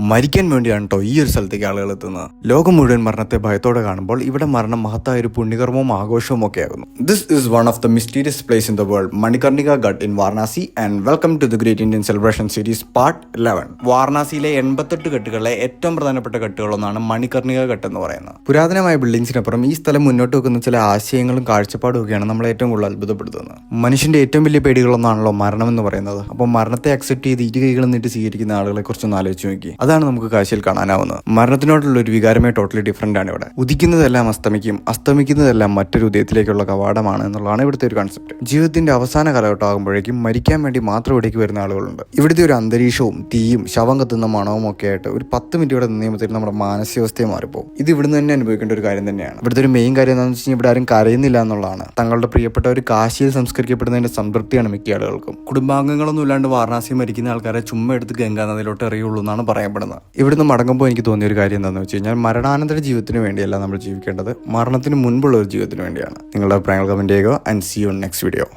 മരിക്കാൻ വേണ്ടിയാണ് കേട്ടോ ഈ ഒരു സ്ഥലത്തേക്ക് ആളുകൾ എത്തുന്നത്. ലോകം മുഴുവൻ മരണത്തെ ഭയത്തോടെ കാണുമ്പോൾ ഇവിടെ മരണം മഹത്തായ ഒരു പുണ്യകർമ്മവും ആഘോഷവും ഒക്കെ ആകുന്നു. This is one of the mysterious place in the world, Manikarnika Ghat in Varanasi. And welcome to the great Indian celebration series part 11. വാരണാസിയിലെ 88 ഘട്ടുകളിലെ ഏറ്റവും പ്രധാനപ്പെട്ട ഘട്ടുകളൊന്നാണ് മണികർണിക ഘട്ട് എന്ന് പറയുന്നത്. പുരാതനമായ ബിൽഡിംഗ്സിനപ്പുറം ഈ സ്ഥലം മുന്നോട്ട് വെക്കുന്ന ചില ആശയങ്ങളും കാഴ്ചപ്പാടും ഒക്കെയാണ് നമ്മളെ ഏറ്റവും കൂടുതൽ അത്ഭുതപ്പെടുത്തുന്നത്. മനുഷ്യന്റെ ഏറ്റവും വലിയ പേടികളൊന്നാണല്ലോ മരണം എന്ന് പറയുന്നത്. അപ്പോൾ മരണത്തെ അക്സെപ്റ്റ് ചെയ്ത് ഇരു കൈകളും നീട്ടി സ്വീകരിക്കുന്ന ആളുകളെ കുറിച്ചൊന്ന് ആലോചിച്ച് നോക്കി. അതാണ് നമുക്ക് കാഴ്ചയിൽ കാണാനാവുന്നത്. മരണത്തിനോടുള്ള ഒരു വികാരമേ ടോട്ടലി ഡിഫറെന്റ് ആണ് ഇവിടെ. ഉദിക്കുന്നതെല്ലാം അസ്തമിക്കും, അസ്തമിക്കുന്നതെല്ലാം മറ്റൊരു ഉദയത്തിലേക്കുള്ള കവാടമാണ് എന്നുള്ളതാണ് ഇവിടുത്തെ ഒരു കൺസെപ്റ്റ്. ജീവിതത്തിന്റെ അവസാന കാലഘട്ടം ആകുമ്പോഴേക്കും മരിക്കാൻ വേണ്ടി മാത്രം ഇവിടേക്ക് വരുന്ന ആളുകളുണ്ട്. ഇവിടുത്തെ ഒരു അന്തരീക്ഷവും തീയും ശവം കത്തുന്ന മണവും ഒക്കെ ആയിട്ട് ഒരു 10 മിനിറ്റ് ഇവിടെ നിന്നപ്പോഴത്തേക്കും നമ്മുടെ മാനസികാവസ്ഥയെ മാറിപ്പോകും. ഇത് ഇവിടുന്ന് തന്നെ അനുഭവിക്കേണ്ട ഒരു കാര്യം തന്നെയാണ്. ഇവിടുത്തെ ഒരു മെയിൻ കാര്യം എന്താണെന്ന് വെച്ച് കഴിഞ്ഞാൽ ഇവിടെ ആരും കരയുന്നില്ല എന്നുള്ളതാണ്. തങ്ങളുടെ പ്രിയപ്പെട്ട ഒരു കാശിയിൽ സംസ്കരിക്കപ്പെടുന്നതിന്റെ സംതൃപ്തിയാണ് മിക്ക ആളുകൾക്കും. കുടുംബാംഗങ്ങളൊന്നും ഇല്ലാണ്ട് വാരണാസി മരിക്കുന്ന ആൾക്കാരെ ചുമ്മാ എടുത്ത് ഗംഗാ നദിയിലോട്ട് എറിയുള്ളൂ എന്നാണ് പറയപ്പെടുന്നത്. ഇവിടുന്ന് മടങ്ങുമ്പോൾ എനിക്ക് തോന്നിയ ഒരു കാര്യം എന്താണെന്ന് വെച്ച് കഴിഞ്ഞാൽ മരണാനന്തര ജീവിതത്തിന് വേണ്ടിയല്ല നമ്മൾ ജീവിക്കേണ്ടത്, മരണത്തിന് മുൻപുള്ള ഒരു ജീവിതത്തിന് വേണ്ടിയാണ്. നിങ്ങളുടെ അഭിപ്രായങ്ങൾ കമന്റ് ചെയ്യുക. And see you next video.